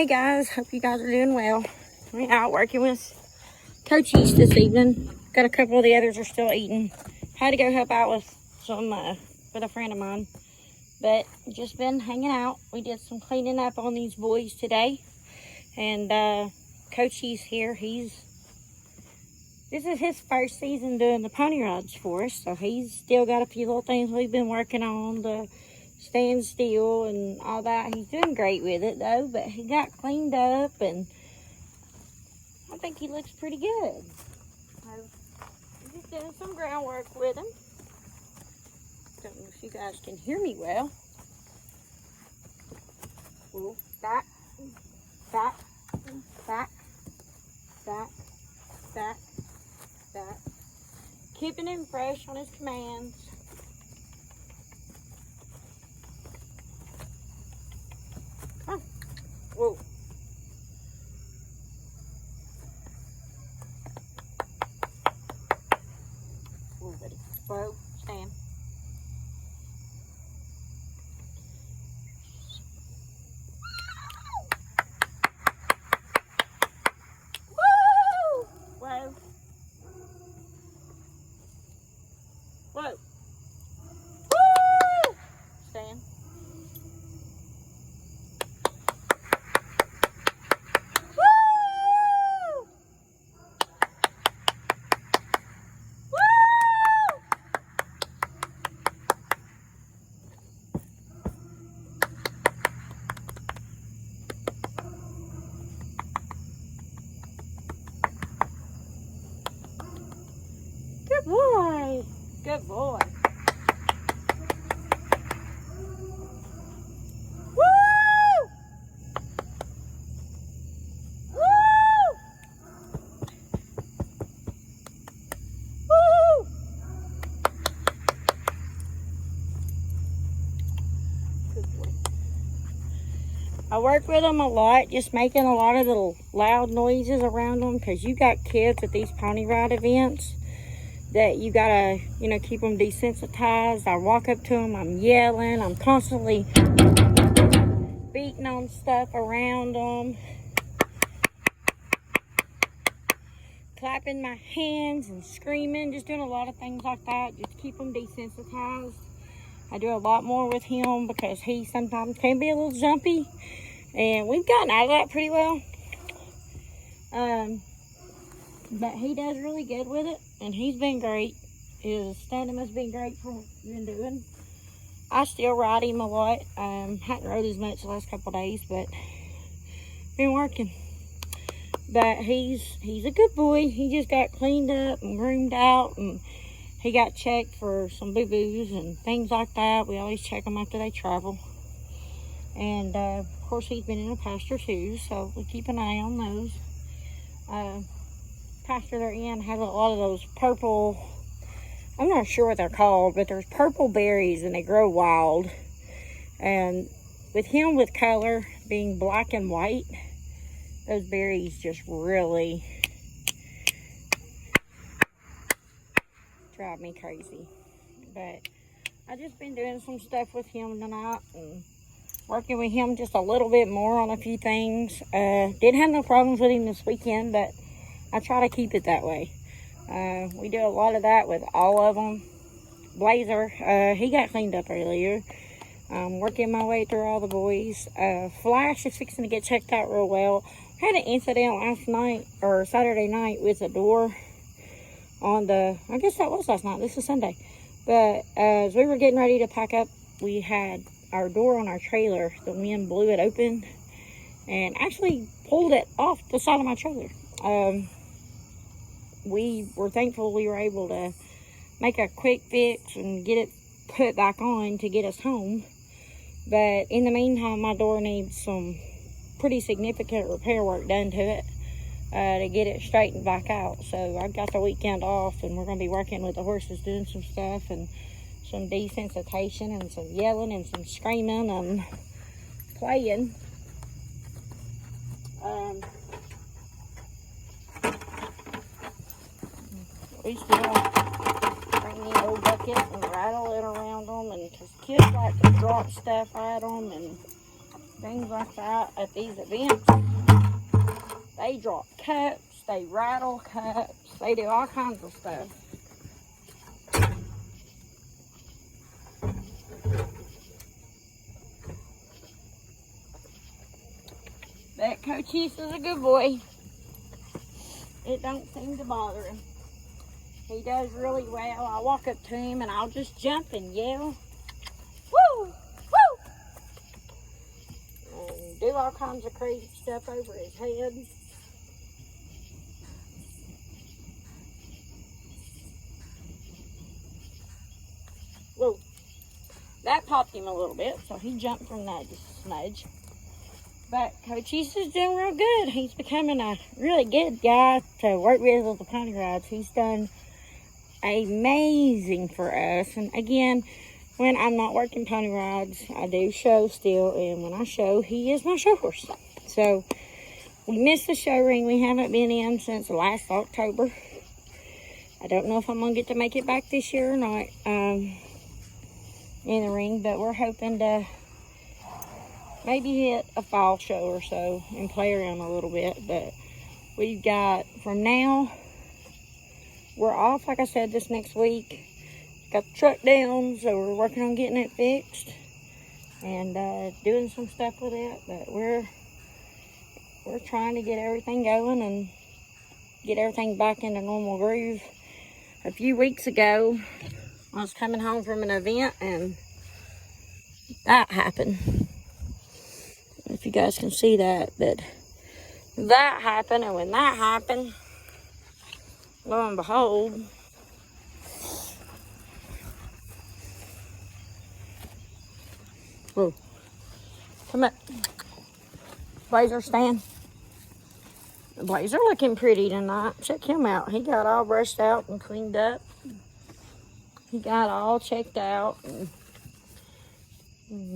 Hey guys, hope you guys are doing well. We're out working with Coach East this evening. Got a couple of the others are still eating. Had to go help out with some with a friend of mine, but just been hanging out. We did some cleaning up on these boys today, and Coach East here. This is his first season doing the pony rides for us, so he's still got a few little things we've been working on, the stand still and all that. He's doing great with it though, but he got cleaned up and I think he looks pretty good. So I'm just doing some groundwork with him. Don't know if you guys can hear me well. Ooh, back, back, back, back, back, back. Keeping him fresh on his commands. Whoa. Whoa, buddy. Whoa, stand. Woo! Whoa. Whoa. Woo! Stand. Good boy. Good boy. Woo! Woo! Woo! Good boy. I work with them a lot, just making a lot of little loud noises around them, because you got kids at these pony ride events that you gotta, keep them desensitized. I walk up to them, I'm yelling, I'm constantly beating on stuff around them, clapping my hands and screaming, just doing a lot of things like that, just to keep them desensitized. I do a lot more with him because he sometimes can be a little jumpy, and we've gotten out of that pretty well. But he does really good with it, and he's been great. His standing has been great for what he's been doing. I still ride him a lot. Hadn't rode as much the last couple of days, but been working. But he's a good boy. He just got cleaned up and groomed out, and he got checked for some boo-boos and things like that. We always check them after they travel. And of course, he's been in a pasture too, so we keep an eye on those. Pasture they're in has a lot of those purple, I'm not sure what they're called, but there's purple berries and they grow wild. And with him with color being black and white, those berries just really drive me crazy. But I just been doing some stuff with him tonight and working with him just a little bit more on a few things. Didn't have no problems with him this weekend, but I try to keep it that way. We do a lot of that with all of them. Blazer, he got cleaned up earlier. Working my way through all the boys. Flash is fixing to get checked out real well. Had an incident last night, or Saturday night, with a door on the, I guess that was last night, this is Sunday. But as we were getting ready to pack up, we had our door on our trailer. The wind blew it open and actually pulled it off the side of my trailer. We were thankful we were able to make a quick fix and get it put back on to get us home. But in the meantime, my door needs some pretty significant repair work done to it to get it straightened back out. So I've got the weekend off, and we're going to be working with the horses, doing some stuff and some desensitization and some yelling and some screaming and playing. We still bring the old bucket and rattle it around them, and because kids like to drop stuff at them and things like that at these events. They drop cups, they rattle cups, they do all kinds of stuff. But Cochise is a good boy. It don't seem to bother him. He does really well. I walk up to him and I'll just jump and yell, woo, woo, and do all kinds of crazy stuff over his head. Whoa, that popped him a little bit, so he jumped from that just a smudge. But Cochise is doing real good. He's becoming a really good guy to work with the pony rides. He's done amazing for us. And again, when I'm not working pony rides, I do show still. And when I show, he is my show horse. So we missed the show ring. We haven't been in since last October. I don't know if I'm going to get to make it back this year or not in the ring. But we're hoping to maybe hit a fall show or so and play around a little bit. But we've got, from now, we're off, like I said, this next week. Got the truck down, so we're working on getting it fixed and doing some stuff with it. But we're trying to get everything going and get everything back into normal groove. A few weeks ago, I was coming home from an event and that happened. If you guys can see that, but that happened, and when that happened, lo and behold, whoa, come up, Blazer, stand. Blazer looking pretty tonight. Check him out. He got all brushed out and cleaned up. He got all checked out and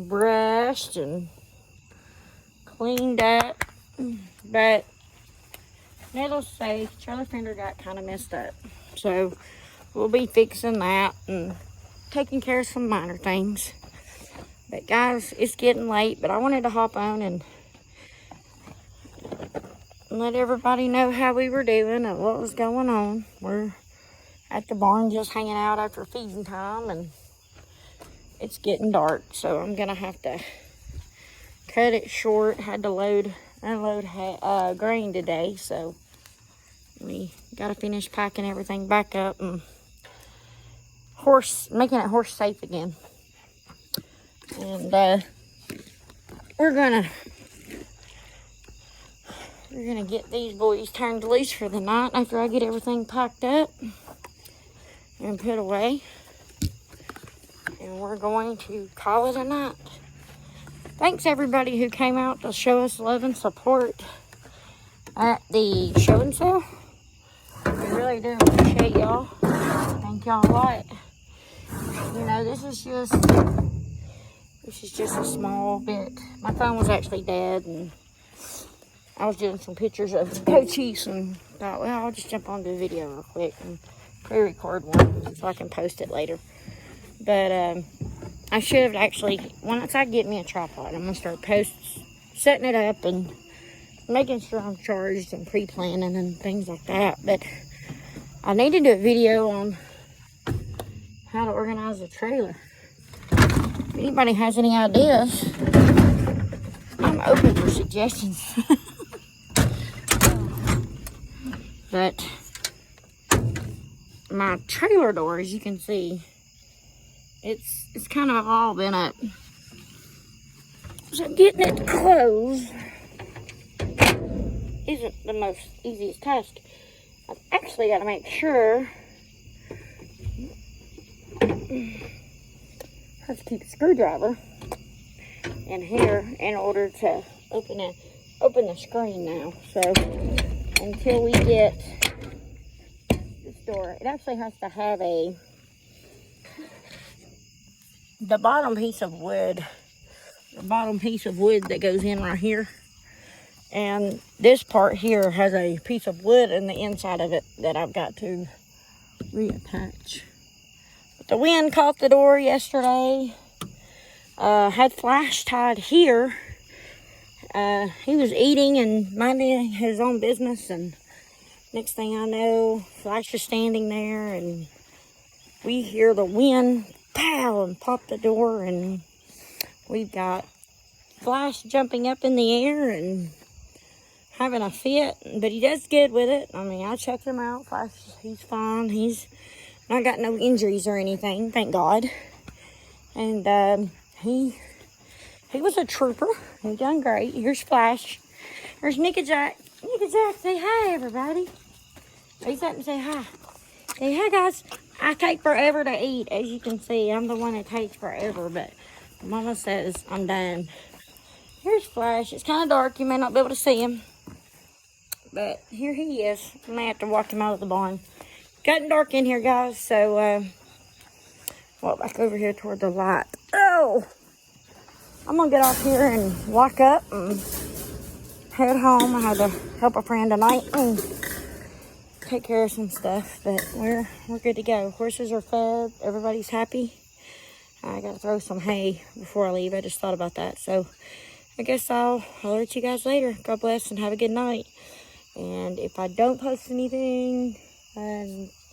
brushed and cleaned up, but needless to say, trailer fender got kind of messed up, so we'll be fixing that and taking care of some minor things. But guys, it's getting late, but I wanted to hop on and let everybody know how we were doing and what was going on. We're at the barn just hanging out after feeding time, and it's getting dark, so I'm gonna have to cut it short. Had to unload grain today, so we gotta finish packing everything back up and making it horse safe again. And we're gonna get these boys turned loose for the night after I get everything packed up and put away, and we're going to call it a night. Thanks everybody who came out to show us love and support at the show and sell. We really do appreciate y'all. Thank y'all a lot. You know, this is just a small bit. My phone was actually dead, and I was doing some pictures of Cochise and thought, well, I'll just jump onto a video real quick and pre-record one so I can post it later. But I should have actually, once I get me a tripod, I'm going to start setting it up and making sure I'm charged and pre-planning and things like that. But I need to do a video on how to organize a trailer. If anybody has any ideas, I'm open for suggestions. But my trailer door, as you can see, it's kind of all been up. So getting it to close isn't the most easiest task. I've actually got to make sure I have to keep a screwdriver in here in order to open the screen now. So until we get this door, it actually has to have the bottom piece of wood that goes in right here, and this part here has a piece of wood in the inside of it that I've got to reattach. But the wind caught the door yesterday. Had flash tied here he was eating and minding his own business, and next thing I know, Flash is standing there, and we hear the wind pow and pop the door, and we've got Flash jumping up in the air and having a fit, but he does good with it. I mean, I checked him out. Flash, he's fine. He's not got no injuries or anything, thank God. And he was a trooper. He done great. Here's Flash. There's Nicky Jack. Nicky Jack, say hi, everybody. He's up and say hi. Say hi, guys. I take forever to eat. As you can see, I'm the one that takes forever, but Mama says I'm done. Here's Flash. It's kind of dark. You may not be able to see him. But here he is. I may have to walk him out of the barn. Getting dark in here, guys. So, walk back over here toward the light. Oh! I'm going to get off here and walk up and head home. I had to help a friend tonight and take care of some stuff. But we're good to go. Horses are fed. Everybody's happy. I got to throw some hay before I leave. I just thought about that. So, I guess I'll let you guys later. God bless and have a good night. And if I don't post anything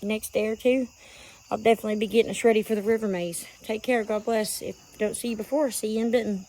next day or two, I'll definitely be getting us ready for the river maze. Take care. God bless. If I don't see you before, see you in Benton.